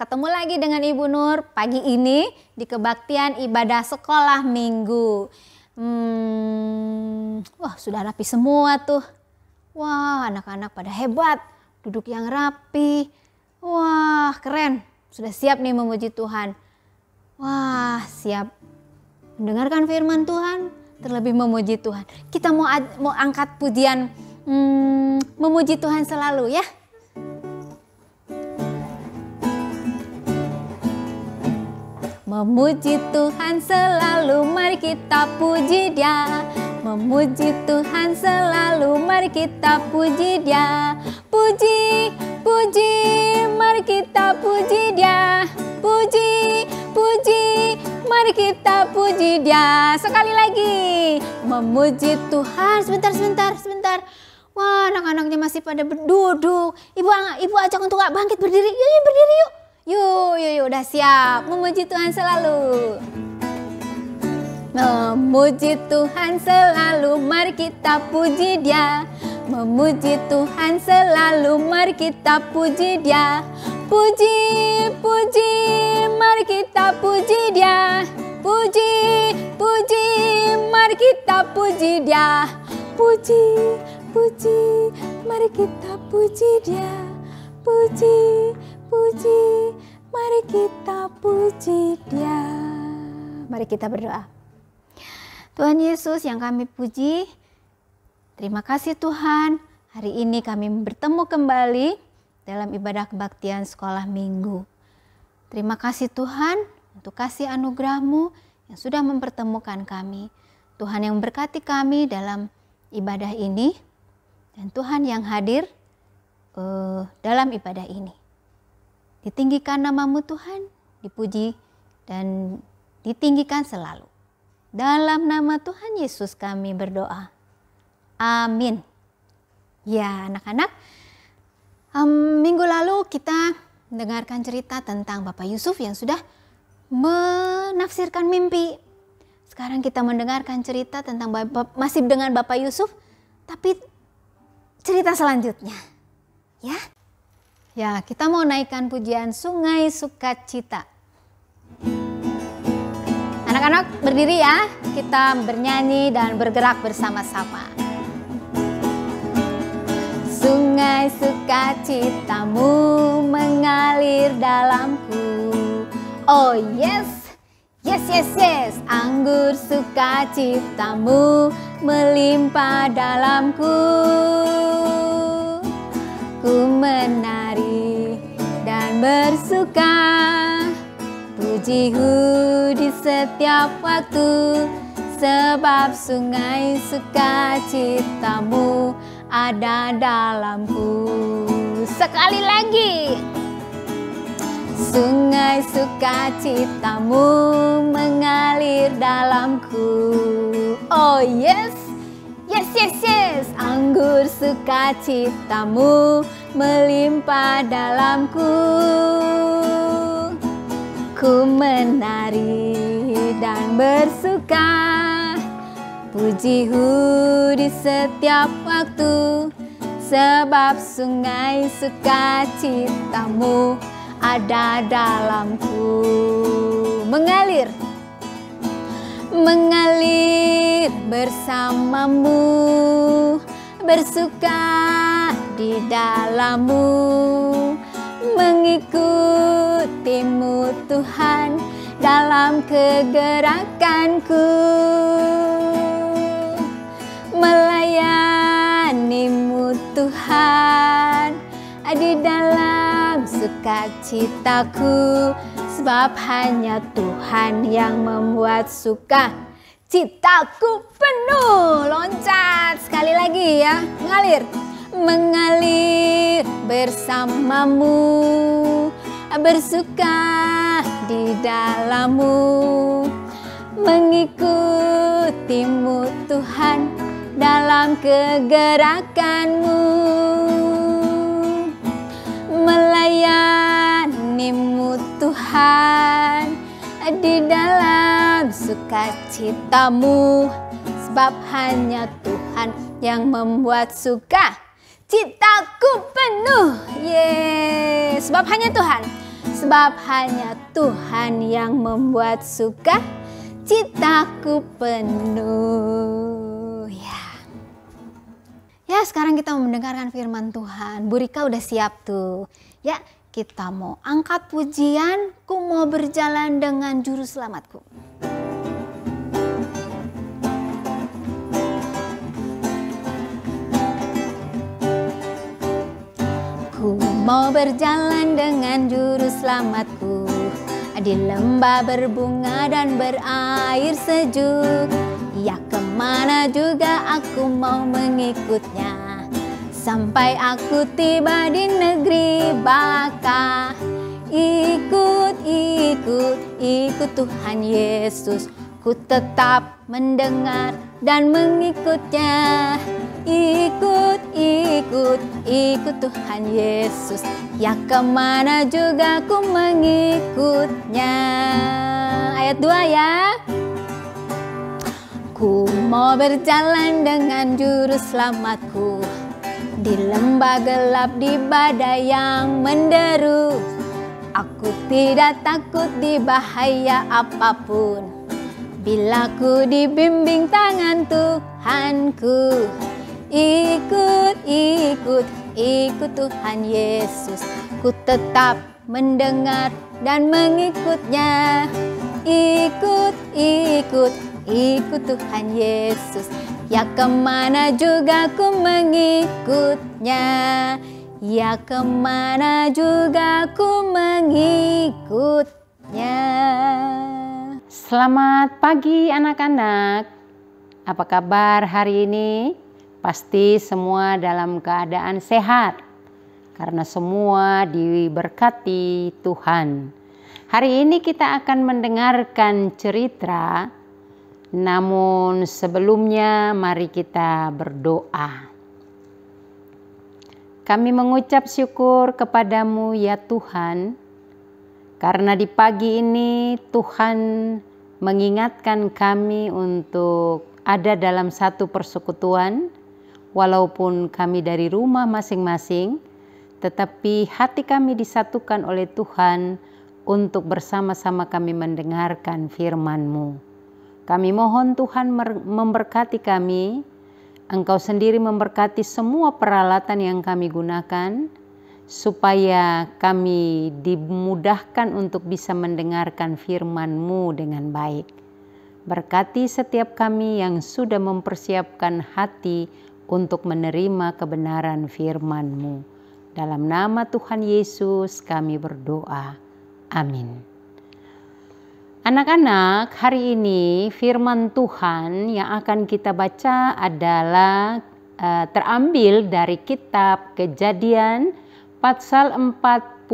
ketemu lagi dengan Ibu Nur pagi ini di kebaktian ibadah sekolah minggu. Wah, sudah rapi semua tuh. Wah, anak-anak pada hebat, duduk yang rapi. Wah, keren. Sudah siap nih memuji Tuhan. Wah, siap mendengarkan firman Tuhan, terlebih memuji Tuhan. Kita mau angkat pujian memuji Tuhan selalu ya. Memuji Tuhan selalu, mari kita puji Dia. Memuji Tuhan selalu, mari kita puji Dia. Puji, puji, mari kita puji Dia. Puji, puji, mari kita puji Dia. Sekali lagi, memuji Tuhan. Sebentar. Wah, anak-anaknya masih pada duduk. Ibu ajak untuk bangkit berdiri. Yuk, berdiri yuk. Yuk, udah siap. Memuji Tuhan selalu. Memuji Tuhan selalu, mari kita puji Dia. Memuji Tuhan selalu, mari kita puji Dia. Puji, puji, mari kita puji Dia. Puji, puji, mari kita puji Dia. Puji, puji, mari kita puji Dia. Puji, puji, mari kita puji Dia. Mari kita berdoa. Tuhan Yesus yang kami puji, terima kasih Tuhan. Hari ini kami bertemu kembali dalam ibadah kebaktian sekolah minggu. Terima kasih Tuhan untuk kasih anugerah-Mu yang sudah mempertemukan kami. Tuhan yang berkati kami dalam ibadah ini, dan Tuhan yang hadir dalam ibadah ini. Ditinggikan nama-Mu Tuhan, dipuji dan ditinggikan selalu. Dalam nama Tuhan Yesus kami berdoa. Amin. Ya anak-anak, minggu lalu kita mendengarkan cerita tentang Bapak Yusuf yang sudah menafsirkan mimpi. Sekarang kita mendengarkan cerita tentang masih dengan Bapak Yusuf, tapi cerita selanjutnya. Ya, kita mau naikkan pujian Sungai Sukacita. Anak-anak berdiri ya, kita bernyanyi dan bergerak bersama-sama. Sungai sukacitamu mengalir dalamku. Oh yes, anggur sukacitamu melimpah dalamku. Ku menari dan bersuka, pujiku di setiap waktu, sebab sungai sukacitamu ada dalamku. Sekali lagi. Sungai sukacitamu mengalir dalamku. Oh yes, anggur sukacitamu melimpah dalamku. Ku menari dan bersuka, pujiku di setiap waktu, sebab sungai sukacitamu ada dalamku. Mengalir bersamamu, bersuka di dalammu, mengikutimu Tuhan dalam kegerakanku, melayanimu Tuhan di dalam sukacitaku, sebab hanya Tuhan yang membuat sukacitaku penuh. Loncat sekali lagi ya, mengalir bersamamu, bersuka di dalammu, mengikutimu Tuhan dalam kegerakanmu, melayanimu Tuhan di dalam sukacitamu, sebab hanya Tuhan yang membuat sukacitaku penuh. Sebab hanya Tuhan. sebab hanya Tuhan yang membuat suka citaku penuh. Ya, sekarang kita mau mendengarkan firman Tuhan. Bu Rika udah siap tuh. Ya, kita mau angkat pujian, ku mau berjalan dengan juru selamatku. Ku mau berjalan dengan juru selamatku di lembah berbunga dan berair sejuk. Ya, kemana juga aku mau mengikutnya, sampai aku tiba di negeri baka. Ikut Tuhan Yesus, ku tetap mendengar dan mengikutnya. Ikut Tuhan Yesus, ya kemana juga ku mengikutnya. Ayat 2 ya. Ku mau berjalan dengan juru selamatku di lembah gelap, di badai yang menderu. Aku tidak takut di bahaya apapun, bila ku dibimbing tangan Tuhanku. Ikut Tuhan Yesus, ku tetap mendengar dan mengikutnya. Ikut Tuhan Yesus, ya kemana juga ku mengikutnya. Ya kemana juga ku mengikutnya. Selamat pagi anak-anak. Apa kabar hari ini? Pasti semua dalam keadaan sehat, karena semua diberkati Tuhan. Hari ini kita akan mendengarkan cerita, namun sebelumnya mari kita berdoa. Kami mengucap syukur kepadamu ya Tuhan, karena di pagi ini Tuhan mengingatkan kami untuk ada dalam satu persekutuan. Walaupun kami dari rumah masing-masing, tetapi hati kami disatukan oleh Tuhan untuk bersama-sama kami mendengarkan firman-Mu. Kami mohon Tuhan memberkati kami, Engkau sendiri memberkati semua peralatan yang kami gunakan, supaya kami dimudahkan untuk bisa mendengarkan firman-Mu dengan baik. Berkati setiap kami yang sudah mempersiapkan hati untuk menerima kebenaran firman-Mu. Dalam nama Tuhan Yesus kami berdoa. Amin. Anak-anak, hari ini firman Tuhan yang akan kita baca adalah terambil dari kitab Kejadian pasal 41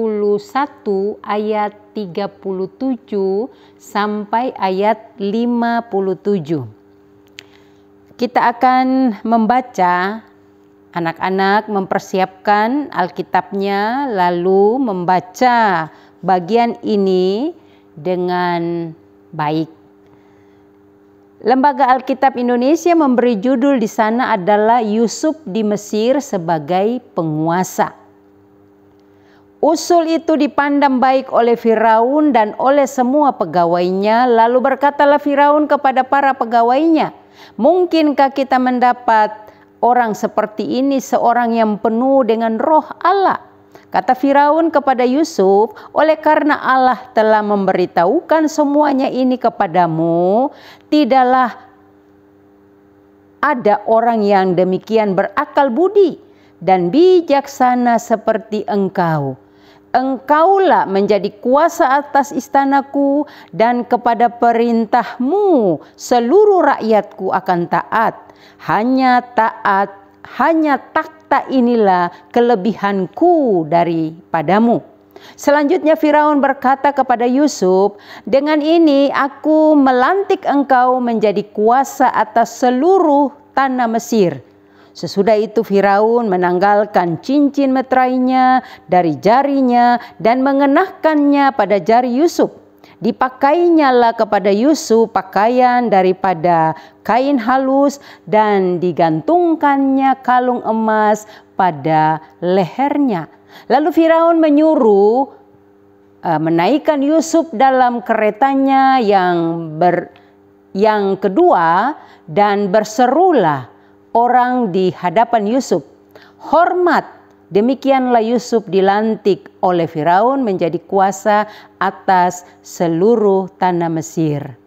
ayat 37 sampai ayat 57. Kita akan membaca, anak-anak mempersiapkan Alkitabnya lalu membaca bagian ini dengan baik. Lembaga Alkitab Indonesia memberi judul di sana adalah Yusuf di Mesir sebagai penguasa. Usul itu dipandang baik oleh Firaun dan oleh semua pegawainya. Lalu berkatalah Firaun kepada para pegawainya, mungkinkah kita mendapat orang seperti ini, seorang yang penuh dengan roh Allah? Kata Firaun kepada Yusuf, oleh karena Allah telah memberitahukan semuanya ini kepadamu, tidaklah ada orang yang demikian berakal budi dan bijaksana seperti engkau. Engkaulah menjadi kuasa atas istanaku, dan kepada perintahmu seluruh rakyatku akan taat. Hanya takhta inilah kelebihanku daripadamu. Selanjutnya Firaun berkata kepada Yusuf, dengan ini aku melantik engkau menjadi kuasa atas seluruh tanah Mesir. Sesudah itu Firaun menanggalkan cincin meterainya dari jarinya dan mengenakannya pada jari Yusuf. Dipakainyalah kepada Yusuf pakaian daripada kain halus dan digantungkannya kalung emas pada lehernya. Lalu Firaun menyuruh menaikkan Yusuf dalam keretanya yang kedua dan berserulah orang di hadapan Yusuf, "Hormat!" Demikianlah Yusuf dilantik oleh Firaun menjadi kuasa atas seluruh tanah Mesir.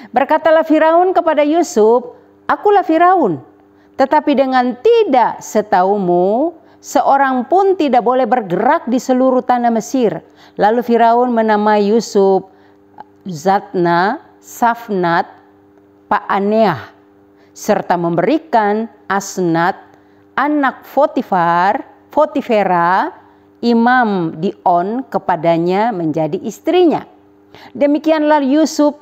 Berkatalah Firaun kepada Yusuf, "Akulah Firaun, tetapi dengan tidak setaumu, seorang pun tidak boleh bergerak di seluruh tanah Mesir." Lalu Firaun menamai Yusuf Zatna, Safnat, Paaneah, serta memberikan Asnat, anak Potifera, imam di On, kepadanya menjadi istrinya. Demikianlah Yusuf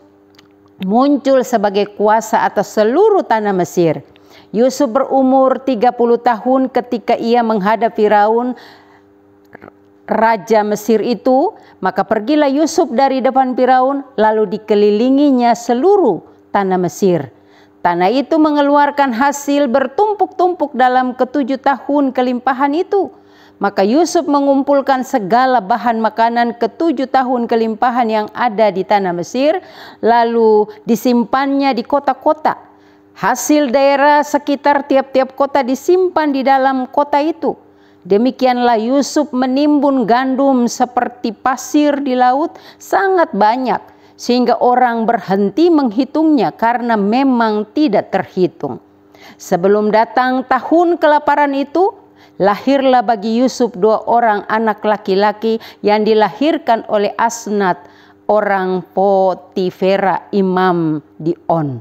muncul sebagai kuasa atas seluruh tanah Mesir. Yusuf berumur 30 tahun ketika ia menghadap Firaun, raja Mesir itu. Maka pergilah Yusuf dari depan Firaun, lalu dikelilinginya seluruh tanah Mesir. Tanah itu mengeluarkan hasil bertumpuk-tumpuk dalam ke-7 tahun kelimpahan itu. Maka Yusuf mengumpulkan segala bahan makanan ke-7 tahun kelimpahan yang ada di tanah Mesir, lalu disimpannya di kota-kota. Hasil daerah sekitar tiap-tiap kota disimpan di dalam kota itu. Demikianlah Yusuf menimbun gandum seperti pasir di laut, sangat banyak, sehingga orang berhenti menghitungnya karena memang tidak terhitung. Sebelum datang tahun kelaparan itu, lahirlah bagi Yusuf 2 orang anak laki-laki yang dilahirkan oleh Asnat, orang Potifera, imam di On.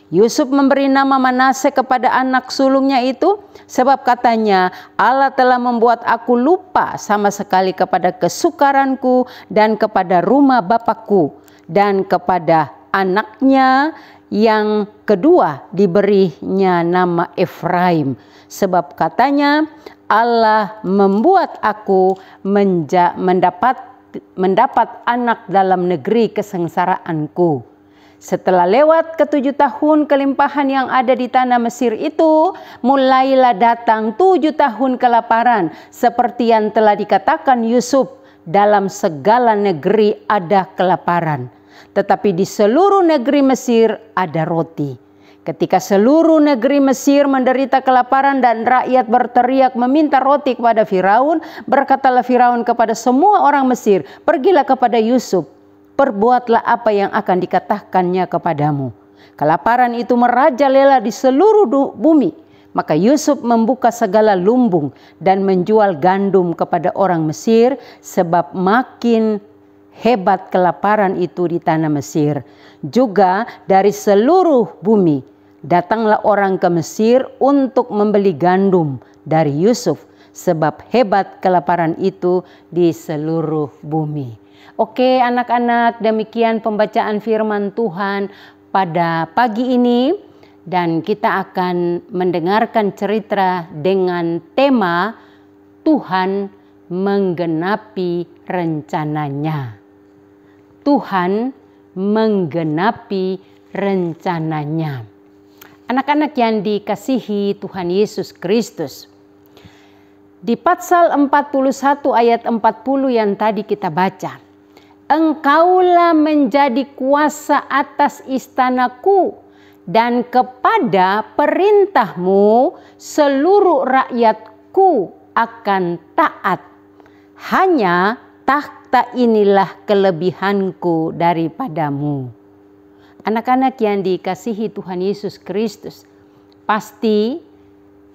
Yusuf memberi nama Manase kepada anak sulungnya itu, sebab katanya, "Allah telah membuat aku lupa sama sekali kepada kesukaranku dan kepada rumah bapakku." Dan kepada anaknya yang kedua diberinya nama Efraim, sebab katanya, "Allah membuat aku mendapat anak dalam negeri kesengsaraanku." Setelah lewat ke-7 tahun kelimpahan yang ada di tanah Mesir itu, mulailah datang 7 tahun kelaparan, seperti yang telah dikatakan Yusuf, "Dalam segala negeri ada kelaparan, tetapi di seluruh negeri Mesir ada roti." Ketika seluruh negeri Mesir menderita kelaparan dan rakyat berteriak meminta roti kepada Firaun, berkatalah Firaun kepada semua orang Mesir, "Pergilah kepada Yusuf, perbuatlah apa yang akan dikatakannya kepadamu." Kelaparan itu merajalela di seluruh bumi. Maka Yusuf membuka segala lumbung dan menjual gandum kepada orang Mesir, sebab makin hebat kelaparan itu di tanah Mesir. Juga dari seluruh bumi datanglah orang ke Mesir untuk membeli gandum dari Yusuf, sebab hebat kelaparan itu di seluruh bumi. Oke anak-anak, demikian pembacaan firman Tuhan pada pagi ini, dan kita akan mendengarkan cerita dengan tema Tuhan menggenapi rencananya. Tuhan menggenapi rencananya. Anak-anak yang dikasihi Tuhan Yesus Kristus, di Patsal 41 ayat 40 yang tadi kita baca, "Engkaulah menjadi kuasa atas istanaku, dan kepada perintahmu seluruh rakyatku akan taat. Hanya takhta inilah kelebihanku daripadamu." Anak-anak yang dikasihi Tuhan Yesus Kristus, pasti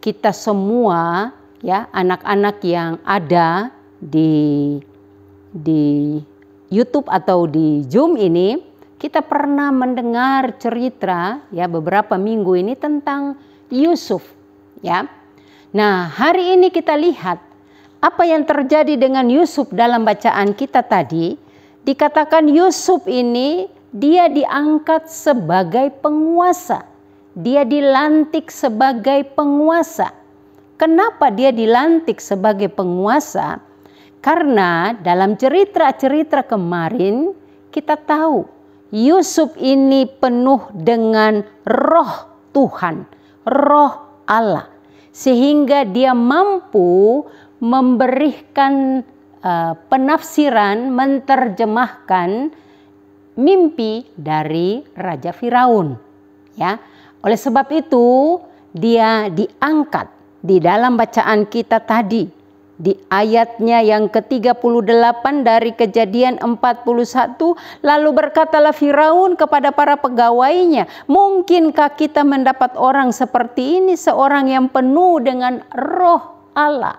kita semua, ya, anak-anak yang ada di YouTube atau di Zoom ini, kita pernah mendengar cerita, ya, beberapa minggu ini tentang Yusuf, ya. Nah, hari ini kita lihat apa yang terjadi dengan Yusuf dalam bacaan kita tadi. Dikatakan Yusuf ini dia diangkat sebagai penguasa. Dia dilantik sebagai penguasa. Kenapa dia dilantik sebagai penguasa? Karena dalam cerita-cerita kemarin kita tahu Yusuf ini penuh dengan roh Tuhan, roh Allah. Sehingga dia mampu memberikan penafsiran menerjemahkan mimpi dari Raja Firaun, ya. Oleh sebab itu dia diangkat di dalam bacaan kita tadi di ayatnya yang ke-38 dari Kejadian 41, lalu berkatalah Firaun kepada para pegawainya, mungkinkah kita mendapat orang seperti ini, seorang yang penuh dengan roh Allah.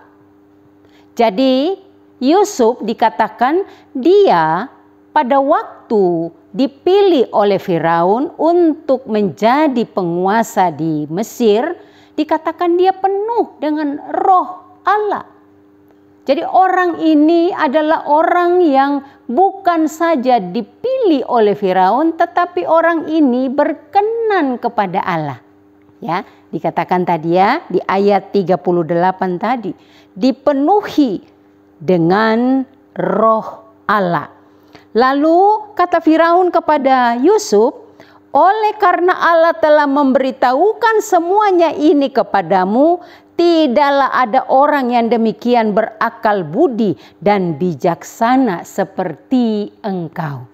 Jadi Yusuf dikatakan dia pada waktu dipilih oleh Firaun untuk menjadi penguasa di Mesir, dikatakan dia penuh dengan roh Allah. Jadi orang ini adalah orang yang bukan saja dipilih oleh Firaun, tetapi orang ini berkenan kepada Allah. Ya, dikatakan tadi ya di ayat 38 tadi, dipenuhi dengan roh Allah. Lalu kata Firaun kepada Yusuf, oleh karena Allah telah memberitahukan semuanya ini kepadamu, tidaklah ada orang yang demikian berakal budi dan bijaksana seperti engkau.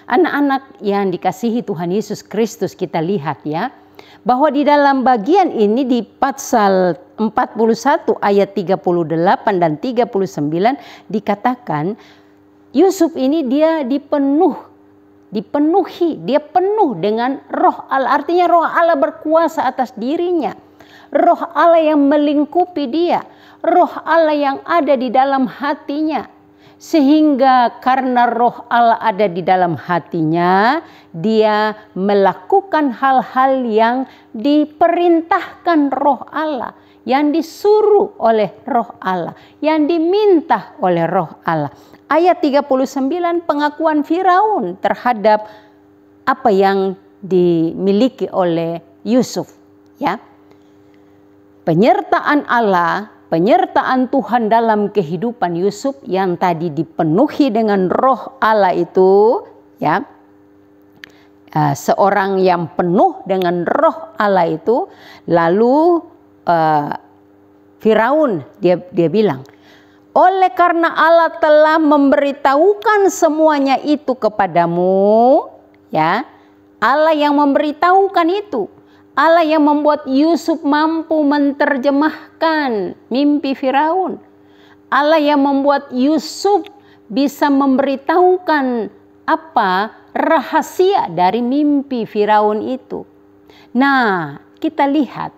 Anak-anak yang dikasihi Tuhan Yesus Kristus, kita lihat ya, bahwa di dalam bagian ini di pasal 41 ayat 38 dan 39 dikatakan Yusuf ini dia dipenuhi, dia penuh dengan roh Allah. Artinya roh Allah berkuasa atas dirinya. Roh Allah yang melingkupi dia, roh Allah yang ada di dalam hatinya. Sehingga karena roh Allah ada di dalam hatinya, dia melakukan hal-hal yang diperintahkan roh Allah, yang disuruh oleh roh Allah, yang diminta oleh roh Allah. Ayat 39 pengakuan Firaun terhadap apa yang dimiliki oleh Yusuf, ya. Penyertaan Allah, penyertaan Tuhan dalam kehidupan Yusuf yang tadi dipenuhi dengan roh Allah itu, ya, seorang yang penuh dengan roh Allah itu, lalu Firaun dia bilang, oleh karena Allah telah memberitahukan semuanya itu kepadamu, ya, Allah yang memberitahukan itu. Allah yang membuat Yusuf mampu menerjemahkan mimpi Firaun. Allah yang membuat Yusuf bisa memberitahukan apa rahasia dari mimpi Firaun itu. Nah, kita lihat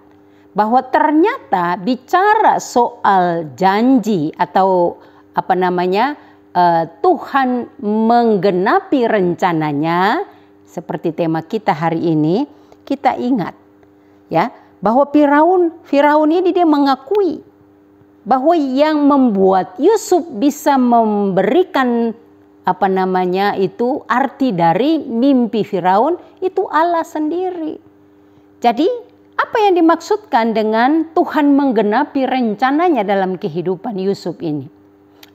bahwa ternyata bicara soal janji atau apa namanya Tuhan menggenapi rencananya, seperti tema kita hari ini, kita ingat ya, bahwa Firaun ini dia mengakui bahwa yang membuat Yusuf bisa memberikan apa namanya itu arti dari mimpi Firaun itu Allah sendiri. Jadi apa yang dimaksudkan dengan Tuhan menggenapi rencananya dalam kehidupan Yusuf ini?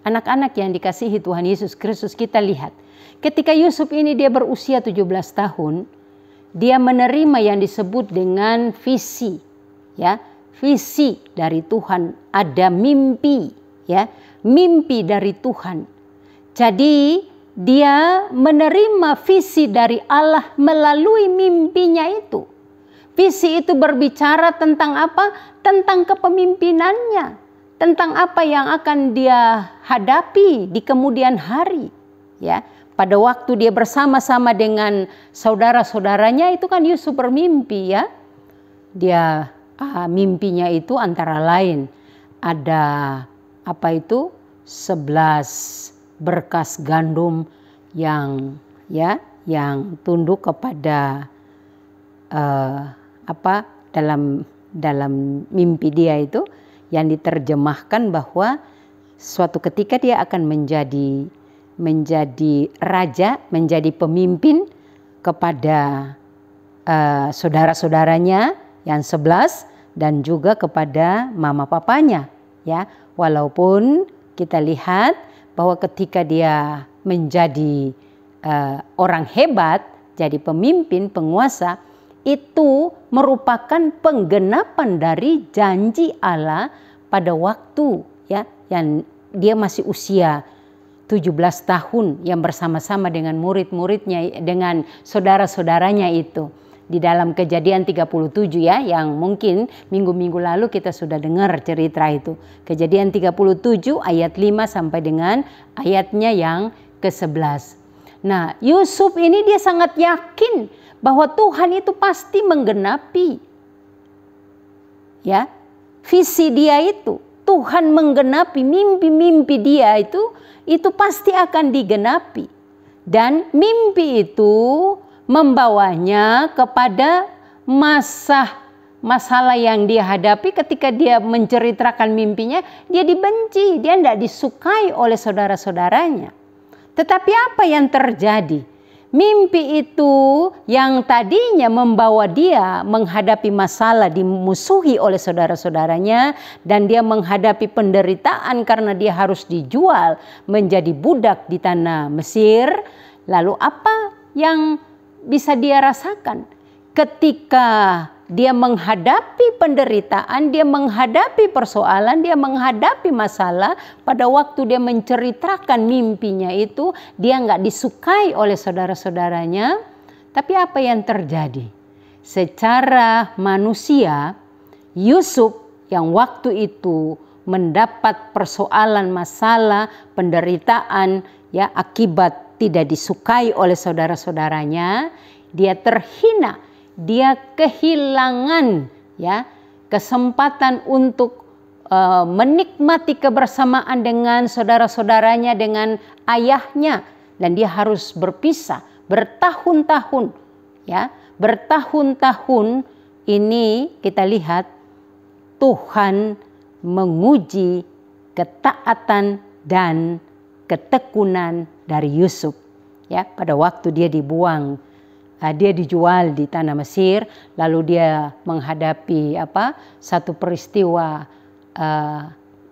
Anak-anak yang dikasihi Tuhan Yesus Kristus, kita lihat ketika Yusuf ini dia berusia 17 tahun, dia menerima yang disebut dengan visi, ya, visi dari Tuhan, ada mimpi, ya, mimpi dari Tuhan. Jadi dia menerima visi dari Allah melalui mimpinya itu. Visi itu berbicara tentang apa? Tentang kepemimpinannya, tentang apa yang akan dia hadapi di kemudian hari, ya. Pada waktu dia bersama-sama dengan saudara-saudaranya itu kan Yusuf bermimpi, ya. Dia mimpinya itu antara lain ada apa itu 11 berkas gandum yang tunduk kepada dalam mimpi dia itu yang diterjemahkan bahwa suatu ketika dia akan menjadi raja, menjadi pemimpin kepada saudara-saudaranya yang 11 dan juga kepada mama papanya, ya. Walaupun kita lihat bahwa ketika dia menjadi orang hebat, jadi pemimpin, penguasa, itu merupakan penggenapan dari janji Allah pada waktu, ya, yang dia masih usia 17 tahun yang bersama-sama dengan murid-muridnya, dengan saudara-saudaranya itu. Di dalam Kejadian 37 ya, yang mungkin minggu-minggu lalu kita sudah dengar cerita itu. Kejadian 37 ayat 5 sampai dengan ayatnya yang ke-11. Nah, Yusuf ini dia sangat yakin bahwa Tuhan itu pasti menggenapi ya visi dia itu. Tuhan menggenapi mimpi-mimpi dia itu pasti akan digenapi. Dan mimpi itu membawanya kepada masalah yang dia hadapi. Ketika dia menceritakan mimpinya, dia dibenci, dia tidak disukai oleh saudara-saudaranya. Tetapi apa yang terjadi? Mimpi itu yang tadinya membawa dia menghadapi masalah, dimusuhi oleh saudara-saudaranya, dan dia menghadapi penderitaan karena dia harus dijual menjadi budak di tanah Mesir. Lalu apa yang bisa dia rasakan ketika dia menghadapi penderitaan, dia menghadapi persoalan, dia menghadapi masalah? Pada waktu dia menceritakan mimpinya itu, dia nggak disukai oleh saudara-saudaranya. Tapi apa yang terjadi? Secara manusia, Yusuf yang waktu itu mendapat persoalan, masalah, penderitaan ya akibat tidak disukai oleh saudara-saudaranya, dia terhina, dia kehilangan ya kesempatan untuk menikmati kebersamaan dengan saudara-saudaranya, dengan ayahnya, dan dia harus berpisah bertahun-tahun ya. Bertahun-tahun ini kita lihat Tuhan menguji ketaatan dan ketekunan dari Yusuf ya. Pada waktu dia dibuang, dia dijual di tanah Mesir, lalu dia menghadapi satu peristiwa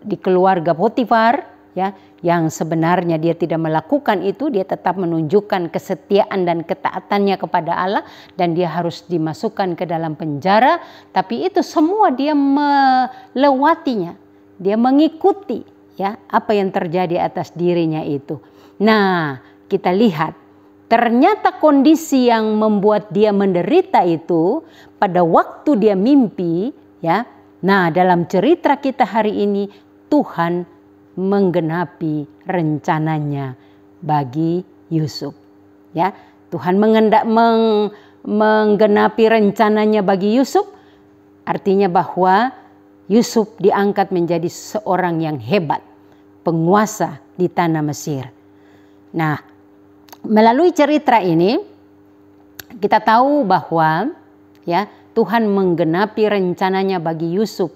di keluarga Potifar ya, yang sebenarnya dia tidak melakukan itu. Dia tetap menunjukkan kesetiaan dan ketaatannya kepada Allah, dan dia harus dimasukkan ke dalam penjara. Tapi itu semua dia melewatinya, dia mengikuti ya apa yang terjadi atas dirinya itu. Nah, kita lihat ternyata kondisi yang membuat dia menderita itu pada waktu dia mimpi ya. Nah, dalam cerita kita hari ini Tuhan menggenapi rencananya bagi Yusuf ya. Tuhan menggenapi rencananya bagi Yusuf, artinya bahwa Yusuf diangkat menjadi seorang yang hebat, penguasa di tanah Mesir. Nah, melalui cerita ini kita tahu bahwa ya Tuhan menggenapi rencananya bagi Yusuf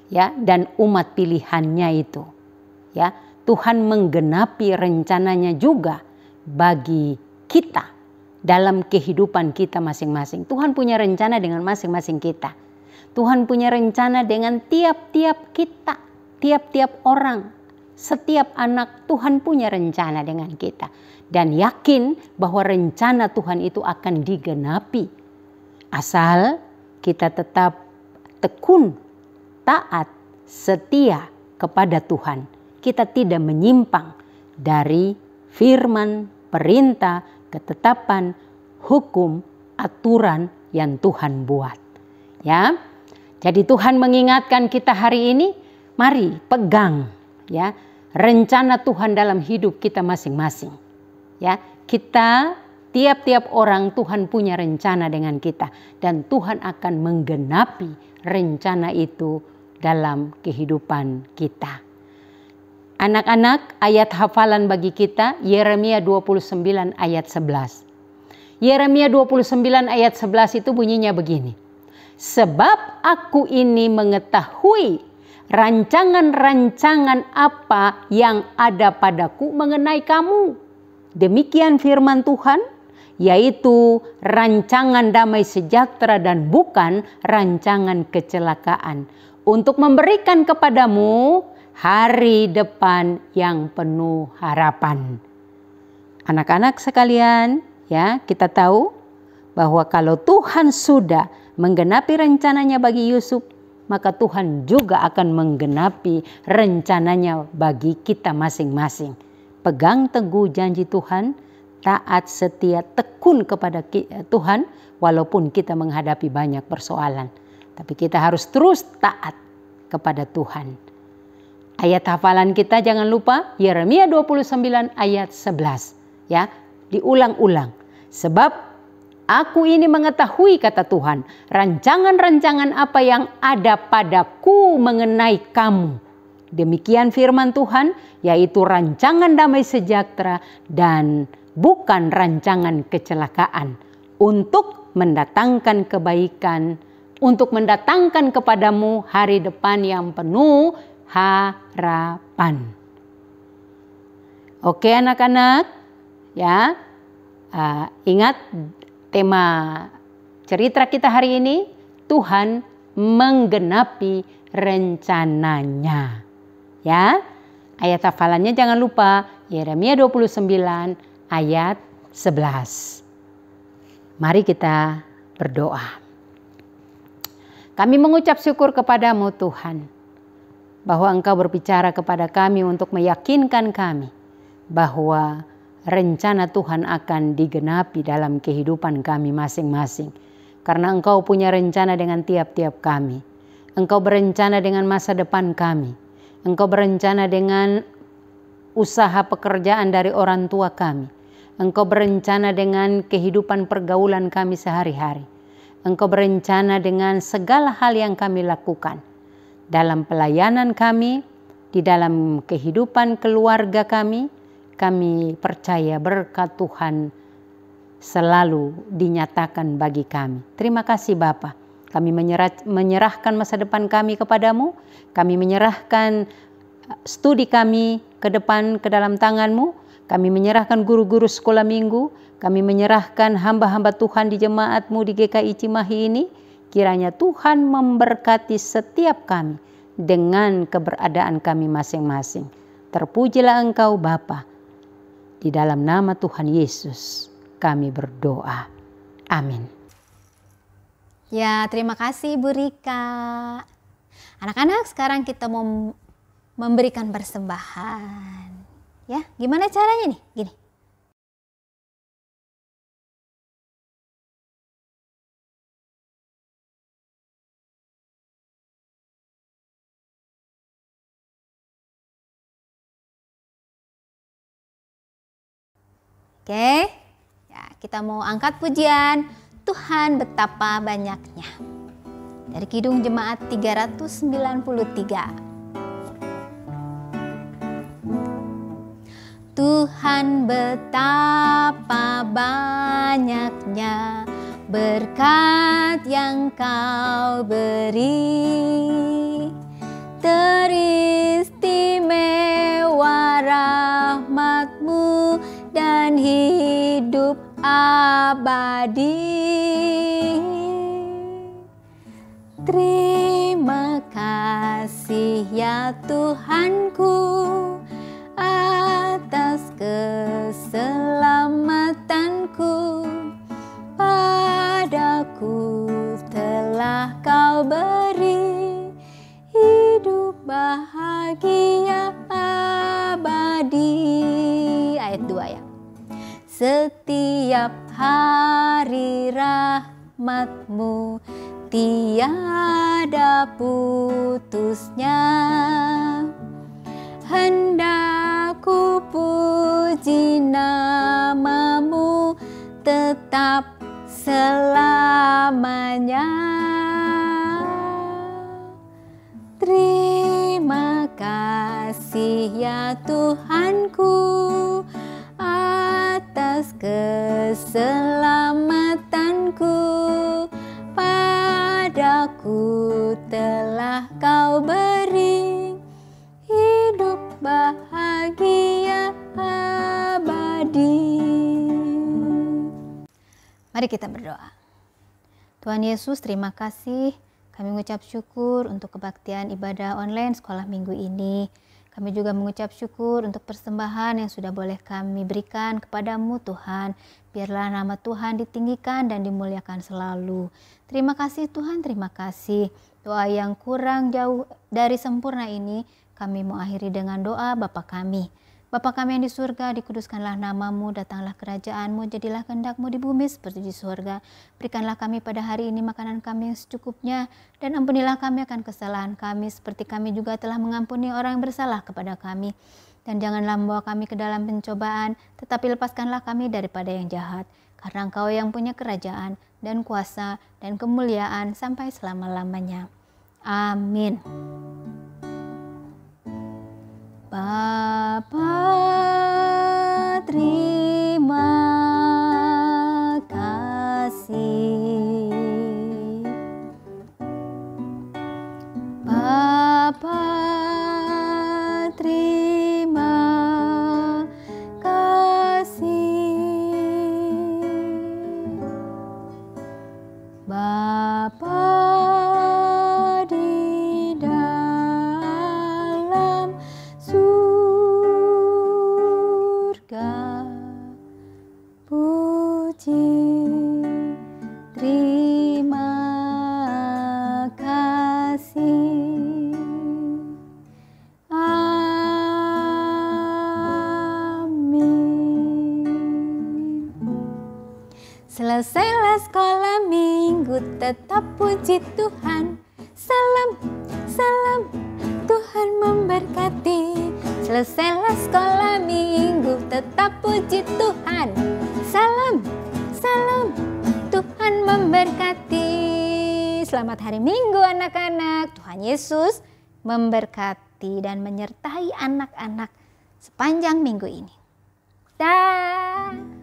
ya dan umat pilihannya itu. Ya, Tuhan menggenapi rencananya juga bagi kita dalam kehidupan kita masing-masing. Tuhan punya rencana dengan masing-masing kita. Tuhan punya rencana dengan tiap-tiap kita, tiap-tiap orang, setiap anak. Tuhan punya rencana dengan kita. Dan yakin bahwa rencana Tuhan itu akan digenapi. Asal kita tetap tekun, taat, setia kepada Tuhan. Kita tidak menyimpang dari firman, perintah, ketetapan, hukum, aturan yang Tuhan buat. Ya. Jadi Tuhan mengingatkan kita hari ini, mari pegang ya rencana Tuhan dalam hidup kita masing-masing. Ya, kita tiap-tiap orang Tuhan punya rencana dengan kita, dan Tuhan akan menggenapi rencana itu dalam kehidupan kita. Anak-anak, ayat hafalan bagi kita Yeremia 29 ayat 11. Yeremia 29 ayat 11 itu bunyinya begini. Sebab aku ini mengetahui rancangan-rancangan apa yang ada padaku mengenai kamu. Demikian firman Tuhan, yaitu rancangan damai sejahtera dan bukan rancangan kecelakaan, untuk memberikan kepadamu hari depan yang penuh harapan. Anak-anak sekalian, ya, kita tahu bahwa kalau Tuhan sudah menggenapi rencananya bagi Yusuf, maka Tuhan juga akan menggenapi rencananya bagi kita masing-masing. pegang teguh janji Tuhan, taat, setia, tekun kepada Tuhan walaupun kita menghadapi banyak persoalan. Tapi kita harus terus taat kepada Tuhan. Ayat hafalan kita jangan lupa Yeremia 29 ayat 11. Ya, diulang-ulang. Sebab aku ini mengetahui, kata Tuhan, rancangan-rancangan apa yang ada padaku mengenai kamu. Demikian firman Tuhan, yaitu rancangan damai sejahtera dan bukan rancangan kecelakaan, untuk mendatangkan kebaikan, untuk mendatangkan kepadamu hari depan yang penuh harapan. Oke anak-anak, ya, ingat tema cerita kita hari ini, Tuhan menggenapi rencananya. Ya, ayat hafalannya jangan lupa Yeremia 29 ayat 11. Mari kita berdoa. Kami mengucap syukur kepadamu Tuhan, bahwa Engkau berbicara kepada kami untuk meyakinkan kami bahwa rencana Tuhan akan digenapi dalam kehidupan kami masing-masing. Karena Engkau punya rencana dengan tiap-tiap kami. Engkau berencana dengan masa depan kami. Engkau berencana dengan usaha pekerjaan dari orang tua kami. Engkau berencana dengan kehidupan pergaulan kami sehari-hari. Engkau berencana dengan segala hal yang kami lakukan. Dalam pelayanan kami, di dalam kehidupan keluarga kami percaya berkat Tuhan selalu dinyatakan bagi kami. Terima kasih Bapa. Kami menyerahkan masa depan kami kepadamu. Kami menyerahkan studi kami ke depan ke dalam tangan-Mu. Kami menyerahkan guru-guru sekolah minggu. Kami menyerahkan hamba-hamba Tuhan di jemaat-Mu di GKI Cimahi ini. Kiranya Tuhan memberkati setiap kami dengan keberadaan kami masing-masing. Terpujilah Engkau Bapa. Di dalam nama Tuhan Yesus kami berdoa. Amin. Ya, terima kasih Bu Rika. Anak-anak, sekarang kita mau memberikan persembahan. Ya, gimana caranya nih? Gini. Oke, ya, kita mau angkat pujian Tuhan betapa banyaknya dari Kidung Jemaat 393. Tuhan betapa banyaknya berkat yang Kau beri, teristimewa rahmat-Mu dan hidup abadi. Terima kasih ya Tuhanku atas keselamatanku. Padaku telah Kau beri hidup bahagia abadi. Ayat 2 ya. Setiap hari rahmat-Mu tiada putusnya. Hendak ku puji nama-Mu tetap selamanya. Terima kasih ya Tuhanku atas keselamatanku. Padaku telah Kau beri hidup bahagia abadi. Mari kita berdoa. Tuhan Yesus, terima kasih. Kami mengucap syukur untuk kebaktian ibadah online sekolah minggu ini. Kami juga mengucap syukur untuk persembahan yang sudah boleh kami berikan kepadamu Tuhan. Biarlah nama Tuhan ditinggikan dan dimuliakan selalu. Terima kasih Tuhan, terima kasih. Doa yang kurang jauh dari sempurna ini kami mau akhiri dengan doa Bapa kami. Bapa kami yang di surga, dikuduskanlah namamu, datanglah kerajaanmu, jadilah kehendak-mu di bumi seperti di surga. Berikanlah kami pada hari ini makanan kami yang secukupnya, dan ampunilah kami akan kesalahan kami, seperti kami juga telah mengampuni orang yang bersalah kepada kami. Dan janganlah membawa kami ke dalam pencobaan, tetapi lepaskanlah kami daripada yang jahat. Karena Engkau yang punya kerajaan, dan kuasa, dan kemuliaan sampai selama-lamanya. Amin. Bapa, terima kasih. Bapa, terima kasih. Bapa di dalam surga, puji, terima kasih. Amin. Selesailah sekolah minggu, tetap puji Tuhan. Salam, salam, Tuhan memberkati. Selesailah sekolah minggu, tetap puji Tuhan. Salam, salam, Tuhan memberkati. Selamat hari Minggu anak-anak. Tuhan Yesus memberkati dan menyertai anak-anak sepanjang minggu ini. Dah.